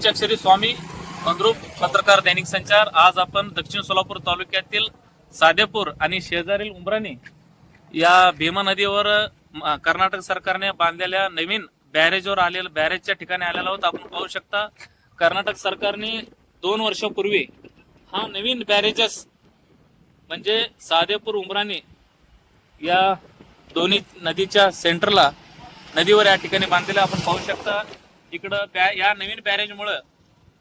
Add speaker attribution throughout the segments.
Speaker 1: पंचाक्षरी स्वामी मंद्रुप पत्रकार दैनिक संचार। आज आपण दक्षिण सोलापूर तालुक्यातील सादेपूर आणि शेजारील उमराणी या भीमा नदीवर कर्नाटक सरकारने बांधलेल्या नवीन बॅरेजवर बॅरेजच्या ठिकाणी आलेलो आहोत। आपण पाहू शकता कर्नाटक सरकारने 2 वर्षापूर्वी हा नवीन बॅरेजेस म्हणजे सादेपूर उमराणी या दोन्ही नदीच्या सेंटरला नदीवर या ठिकाणी बांधलेला आपण पाहू शकता। इकडं या नवीन बॅरेजमुळे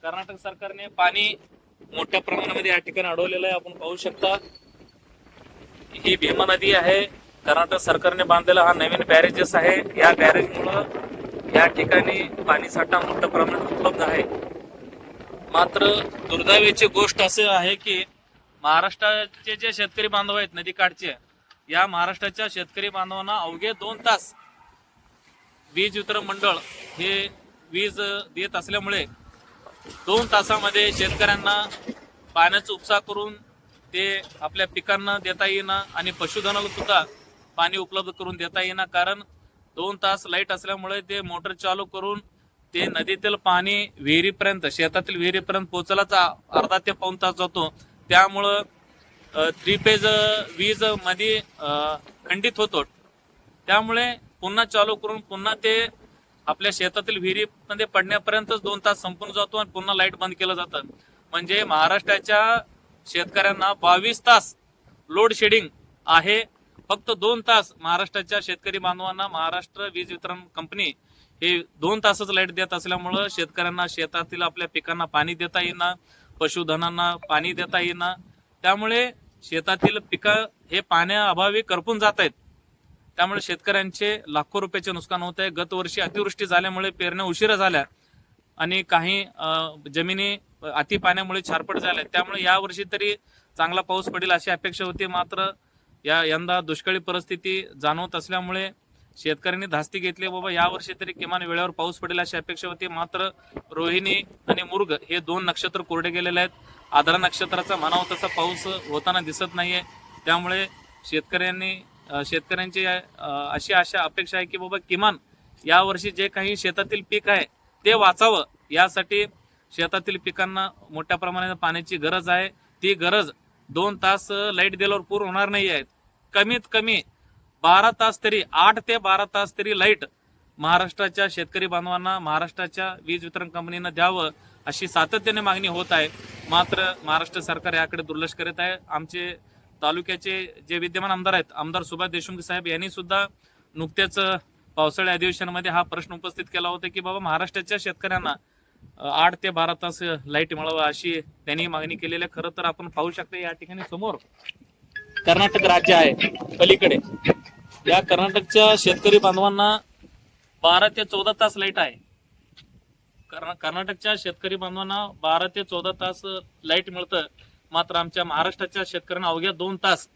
Speaker 1: कर्नाटक सरकारने पाणी मोठ्या प्रमाणामध्ये या ठिकाणी अडवलेलं आहे। आपण पाहू शकता ही भीमा नदी आहे, कर्नाटक सरकारने बांधलेला हा नवीन बॅरेजेस आहे। या बॅरेजमुळे या ठिकाणी पाणी साठा मोठ्या प्रमाणात उपलब्ध आहे। मात्र दुर्दैवाची गोष्ट असे आहे की महाराष्ट्राचे जे शेतकरी बांधव आहेत नदीकाठचे, या महाराष्ट्राच्या शेतकरी बांधवांना अवघे 2 तास वीज वितरण मंडळ हे वीज देत असल्यामुळे 2 तासामध्ये शेतकऱ्यांना पाण्याचा उपसा करून ते आपल्या पिकांना देता येईना आणि पशुधनाला सुद्धा पाणी उपलब्ध करून देता येईना। कारण 2 तास लाईट असल्यामुळे ते मोटर चालू करून ते नदीतील पाणी विहिरीपर्यंत, शेतातील विहिरीपर्यंत पोहोचलाच अर्धा ते पाऊण तास जातो। त्यामुळं 3 फेज वीज मध्ये खंडित होतो। त्यामुळे पुन्हा चालू करून पुन्हा ते आपल्या शेतातील विहिरीमध्ये पडण्यापर्यंतच 2 तास संपून जातो आणि पुन्हा लाईट बंद केलं जातं। म्हणजे महाराष्ट्राच्या शेतकऱ्यांना 22 तास लोड शेडिंग आहे। फक्त 2 तास महाराष्ट्राच्या शेतकरी बांधवांना महाराष्ट्र वीज वितरण कंपनी हे 2 तासच लाईट देत असल्यामुळं शेतकऱ्यांना शेतातील आपल्या पिकांना पाणी देता येईना, पशुधनांना पाणी देता येईना। त्यामुळे शेतातील पिकं हे पाण्याअभावी करपून जात आहेत। त्यामुळे शेतकऱ्यांचे लाखो रुपयाचे नुकसान होत आहे। गत वर्षी अतिवृष्टी झाल्यामुळे पेरण्या उशिरा झाल्या आणि काही जमिनी अति पाण्यामुळे छारपट झाल्या। त्यामुळे या वर्षी तरी चांगला पाऊस पडेल अशी अपेक्षा होती। मात्र यंदा दुष्काळी परिस्थिती जाणवत असल्यामुळे शेतकऱ्यांनी धास्ती घेतली, बाबा या वर्षी तरी किमान वेळेवर पाऊस पडेल अशी अपेक्षा होती। मात्र रोहिणी आणि मृग हे 2 नक्षत्र कोरडे गेलेले आहेत। आद्रा नक्षत्राचा म्हणावा तसा पाऊस होताना दिसत नाहीये। त्यामुळे शेतकऱ्यांची अशी आशा अपेक्षा आहे की बाबा किमान या वर्षी जे काही शेतातील पीक आहे ते वाचावं। यासाठी शेतातील पिकांना मोठ्या प्रमाणात पाण्याची गरज आहे। ती गरज 2 तास लाईट दिल्यावर पूर्ण होणार नाही आहे। कमीत कमी 12 तास तरी, 8 ते 12 तास तरी लाईट महाराष्ट्राच्या शेतकरी बांधवांना महाराष्ट्राच्या वीज वितरण कंपनीनं द्यावं अशी सातत्याने मागणी होत आहे। मात्र महाराष्ट्र सरकार याकडे दुर्लक्ष करत आहे। आमचे तालुक्याचे जे विद्यमान आमदार आहेत, आमदार सुभाष देशमुख साहेब यांनी सुद्धा नुकत्याच पावसाळी अधिवेशनामध्ये हा प्रश्न उपस्थित केला होता की बाबा महाराष्ट्राच्या शेतकऱ्यांना 8 ते 12 तास लाईट मिळावं अशी त्यांनी मागणी केलेली आहे। खरं तर आपण पाहू शकता या ठिकाणी समोर कर्नाटक राज्य आहे पलीकडे, या कर्नाटकच्या शेतकरी बांधवांना 12 ते 14 तास लाईट आहे। कर्नाटकच्या शेतकरी बांधवांना 12 ते 14 तास लाईट मिळतं। मात्र आमच्या महाराष्ट्राच्या शेतकऱ्यांना अवघ्या 2 तास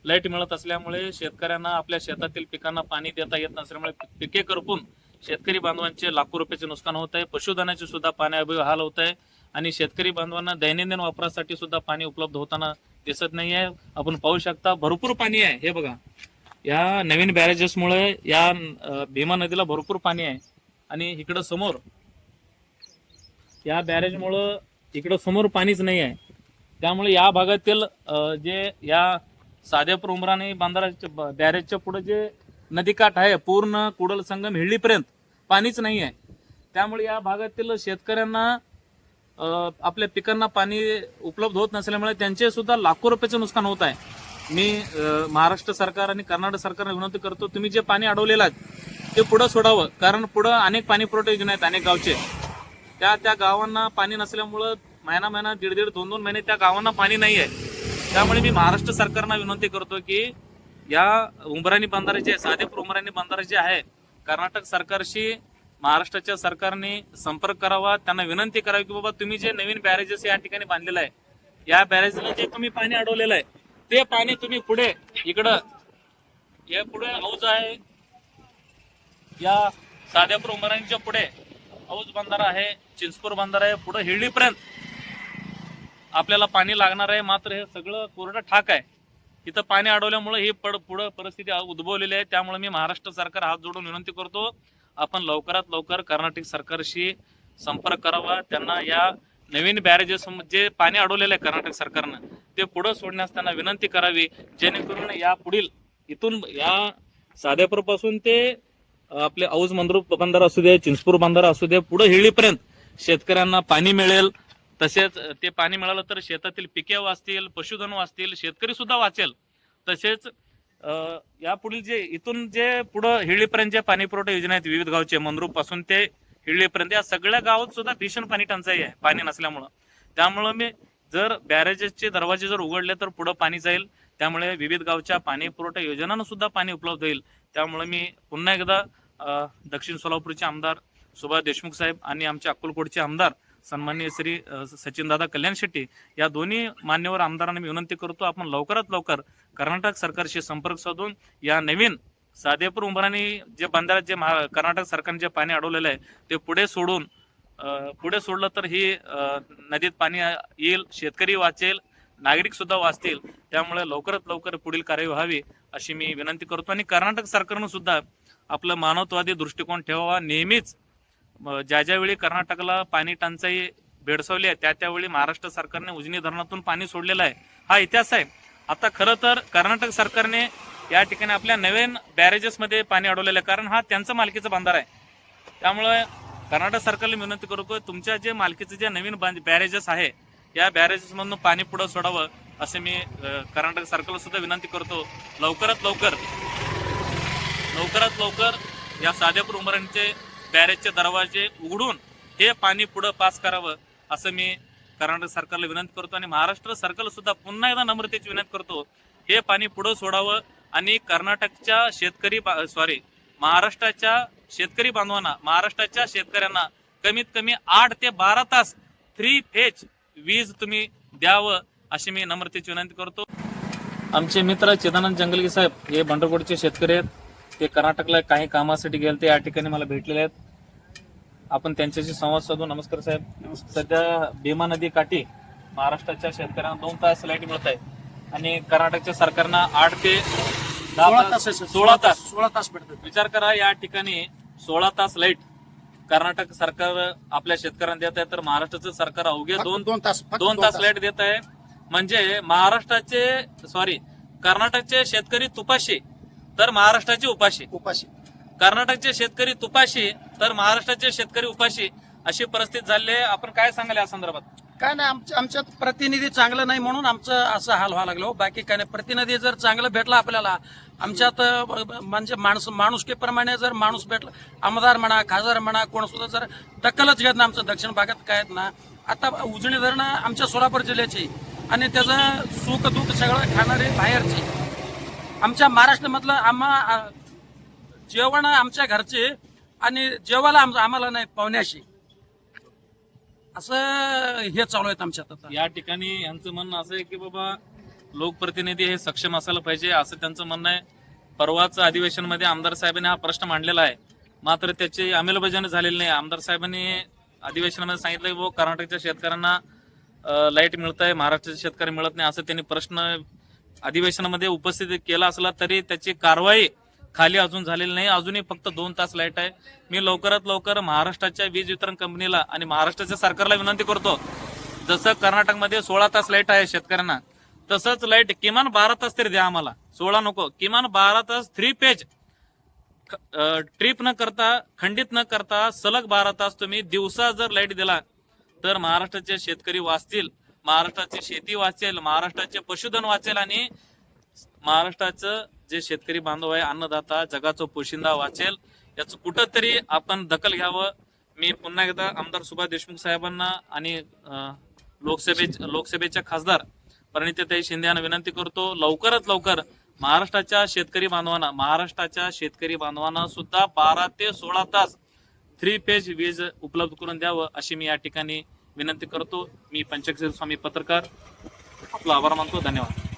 Speaker 1: लाईट मिळत असल्यामुळे शेतकऱ्यांना आपल्या शेतातील पिकांना पाणी देता येत नसल्यामुळे पिके करपून शेतकरी बांधवांचे लाखो रुपयाचे नुकसान होत आहे। पशुधनाचे सुद्धा पाण्याअभावी हाल होत आहे आणि शेतकरी बांधवांना दैनंदिन वापरासाठी सुद्धा पाणी उपलब्ध होताना दिसत नाही आहे। आपण पाहू शकता भरपूर पाणी आहे। हे बघा, या नवीन बॅरेजेसमुळे या भीमा नदीला भरपूर पाणी आहे आणि इकडं समोर या बॅरेजमुळं इकडं समोर पाणीच नाही आहे। त्यामुळे या भागातील जे या सादेपूर उमराणी बांधाराच्या बॅरेजच्या पुढे जे नदीकाठ आहे पूर्ण कुडल संगम हिळलीपर्यंत पाणीच नाही आहे। त्यामुळे या भागातील शेतकऱ्यांना आपल्या पिकांना पाणी उपलब्ध होत नसल्यामुळे त्यांचे सुद्धा लाखो रुपयाचे नुकसान होत आहे। मी महाराष्ट्र सरकार आणि कर्नाटक सरकारला विनंती करतो, तुम्ही जे पाणी अडवलेलं आहे ते पुढे सोडावं। कारण पुढे अनेक पाणी पुरवठा योजना आहेत अनेक गावचे, त्या गावांना पाणी नसल्यामुळं महिना 1.5 2 महिने त्या गावांना पाणी नाही आहे। त्यामुळे मी महाराष्ट्र सरकारला विनंती करतो की या उमराणी बंधारे जे सादेपूर उमराणी बंधारे जे आहे, कर्नाटक सरकारशी महाराष्ट्राच्या सरकारने संपर्क करावा, त्यांना विनंती करावी की बाबा तुम्ही जे नवीन बॅरेजेस या ठिकाणी बांधलेलं आहे, या बॅरेजला जे तुम्ही पाणी अडवलेलं आहे ते पाणी तुम्ही पुढे इकडं या पुढे हौज आहे, या सादेपूर उमराणीच्या पुढे हौज बंधारा आहे, चिंचपूर बंधारा आहे, पुढे हिळलीपर्यंत आपल्याला पाणी लागणार आहे। मात्र हे सगळं कोरडं ठाक आहे। इथं पाणी अडवल्यामुळे ही पुढे परिस्थिती उद्भवलेली आहे। त्यामुळे मी महाराष्ट्र सरकार हात जोडून विनंती करतो, आपण लवकरात लवकर कर्नाटक सरकारशी संपर्क करावा. त्यांना या नवीन बॅरेजेस जे पाणी अडवलेलं आहे कर्नाटक सरकारनं ते पुढे सोडण्यास त्यांना विनंती करावी, जेणेकरून या पुढील इथून या साधेपूर पासून ते आपले औज मंद्रुप बंधारा असू दे, चिंचपूर बंधारा असू दे, पुढे हिळीपर्यंत शेतकऱ्यांना पाणी मिळेल. तसेच ते पाणी मिळालं तर शेतातील पिके वाचतील, पशुधन वाचतील, शेतकरी सुद्धा वाचेल. तसेच या पुढील जे इथून जे पुढे हिळीपर्यंत जे पाणी पुरवठा योजना आहेत विविध गावचे, मंद्रुप पासून ते हिळीपर्यंत या सगळ्या गावात सुद्धा भीषण पाणी टंचाई आहे पाणी नसल्यामुळं. त्यामुळं मी जर बॅरेजेसचे दरवाजे जर उघडले तर पुढे पाणी जाईल. त्यामुळे विविध गावच्या पाणी पुरवठा योजनांना सुद्धा पाणी उपलब्ध होईल. त्यामुळे मी पुन्हा एकदा दक्षिण सोलापूरचे आमदार सुभाष देशमुख साहेब आणि आमचे अक्कलकोटचे आमदार सन्माननीय श्री सचिनदादा कल्याण शेट्टी या दोन्ही मान्यवर आमदारांना मी विनंती करतो, आपण लवकरात लवकर कर्नाटक सरकारशी संपर्क साधून या नवीन साधेपूर उंबराणी जे बंधाऱ्यात जे कर्नाटक सरकारने जे पाणी अडवलेलं आहे ते पुढे सोडलं तर ही नदीत पाणी येईल, शेतकरी वाचेल, नागरिक सुद्धा वाचतील. त्यामुळे लवकरात लवकर पुढील कार्यवाही व्हावी अशी मी विनंती करतो. आणि कर्नाटक सरकारनं सुद्धा आपलं मानवतावादी दृष्टिकोन ठेवावा. नेहमीच ज्या ज्यावेळी कर्नाटकला पाणी टंचाई भेडसावली आहे त्यावेळी महाराष्ट्र सरकारने उजनी धरणातून पाणी सोडलेलं आहे, हा इतिहास आहे. आता खरं तर कर्नाटक सरकारने या ठिकाणी आपल्या नवीन बॅरेजेसमध्ये पाणी अडवलेलं आहे, कारण हा त्यांचं मालकीचा बंधारा आहे. त्यामुळे कर्नाटक सरकारला विनंती करतो, तुमच्या जे मालकीचे जे नवीन बॅरेजेस आहे या बॅरेजेस मधून पाणी पुढे सोडावं असे मी कर्नाटक सरकारला सुद्धा विनंती करतो. लवकरात लवकर या साधेपूर उंबराणीचे बॅरेजचे दरवाजे उघडून हे पाणी पुढे पास करावं असं मी कर्नाटक सरकारला विनंती करतो. आणि महाराष्ट्र सरकारला सुद्धा पुन्हा एकदा नम्रतेची विनंती करतो, हे पाणी पुढे सोडावं आणि महाराष्ट्राच्या शेतकरी बांधवांना, महाराष्ट्राच्या शेतकऱ्यांना कमीत कमी 8 ते 12 तास 3 फेज वीज तुम्ही द्यावं अशी मी नम्रतेची विनंती करतो. आमचे मित्र चिदानंद जंगलगी साहेब हे बंडरकोटचे शेतकरी आहेत. ते कर्नाटकला काही कामासाठी गेले, ते या ठिकाणी मला भेटलेले आहेत. आपण त्यांच्याशी संवाद साधू. नमस्कार साहेब. सध्या भीमा नदी काठी महाराष्ट्राच्या शेतकऱ्यांना 2 तास लाईट मिळत आहे आणि कर्नाटकच्या सरकारनं 8 ते 16 तास भेटतात. विचार करा, या ठिकाणी 16 तास लाईट कर्नाटक सरकार आपल्या शेतकऱ्यांना देत आहे, तर महाराष्ट्राचं सरकार अवघे 2 तास लाईट देत आहे. म्हणजे कर्नाटकचे शेतकरी तुपाशी तर महाराष्ट्राचे उपाशी. कर्नाटकचे शेतकरी तुपाशी तर महाराष्ट्राचे शेतकरी उपाशी अशी परिस्थिती झाली आहे. आपण काय सांगाल या संदर्भात?
Speaker 2: काय नाही, आमच्यात प्रतिनिधी चांगलं नाही म्हणून आमचं असं हाल व्हायला लागलो. बाकी काय नाही, प्रतिनिधी जर चांगलं भेटला आपल्याला, आमच्यात म्हणजे माणुसकीप्रमाणे जर माणूस भेटला, आमदार म्हणा, खासदार म्हणा, कोण सुद्धा जर दखलच घेत ना आमचं दक्षिण भागात काय आहेत ना. आता उजनी धरणं आमच्या सोलापूर जिल्ह्याची आणि त्याचं सुख दुःख सगळं खाणारे बाहेरचे. आमच्या महाराष्ट्रामधलं जेवण आमच्या घरचे आणि जेवायला आम्हाला नाही पाहुण्याशी, असं हे चालू आहेत आमच्यात. आता
Speaker 1: या ठिकाणी यांचं म्हणणं असं आहे की बाबा लोकप्रतिनिधी हे सक्षम असायला पाहिजे असं त्यांचं म्हणणं आहे. परवाच अधिवेशनमध्ये आमदार साहेबांनी हा प्रश्न मांडलेला आहे, मात्र त्याची अंमलबजावणी झालेली नाही. आमदार साहेबांनी अधिवेशनामध्ये सांगितलं की कर्नाटकच्या शेतकऱ्यांना लाईट मिळत आहे, महाराष्ट्राचे शेतकरी मिळत नाही असं त्यांनी प्रश्न अधिवेशनामध्ये उपस्थित केला असला तरी त्याची कारवाई खाली अजून झालेली नाही. अजूनही फक्त 2 तास लाईट आहे. मी लवकरात लवकर महाराष्ट्राच्या वीज वितरण कंपनीला आणि महाराष्ट्राच्या सरकारला विनंती करतो, जसं कर्नाटकमध्ये 16 तास लाईट आहे शेतकऱ्यांना, तसंच लाईट किमान 12 तास तरी द्या आम्हाला. 16 नको, किमान 12 तास 3 फेज ट्रिप न करता, खंडित न करता सलग 12 तास तुम्ही दिवसा जर लाईट दिला तर महाराष्ट्राचे शेतकरी वाचतील, महाराष्ट्राची शेती वाचेल, महाराष्ट्राचे पशुधन वाचेल आणि महाराष्ट्राचं जे शेतकरी बांधव आहे, अन्नदाता, जगाचं पोशिंदा वाचेल. याचं कुठंतरी आपण दखल घ्यावं. मी पुन्हा एकदा आमदार सुभाष देशमुख साहेबांना आणि लोकसभेच्या खासदार प्रणितीताई शिंदे यांना विनंती करतो, लवकरात लवकर महाराष्ट्राच्या शेतकरी बांधवांना सुद्धा 12 ते 16 तास 3 फेज वीज उपलब्ध करून द्यावं अशी मी या ठिकाणी विनंती करतो. मी पंचक्षेत्र स्वामी पत्रकार आपला आभार मानतो. धन्यवाद.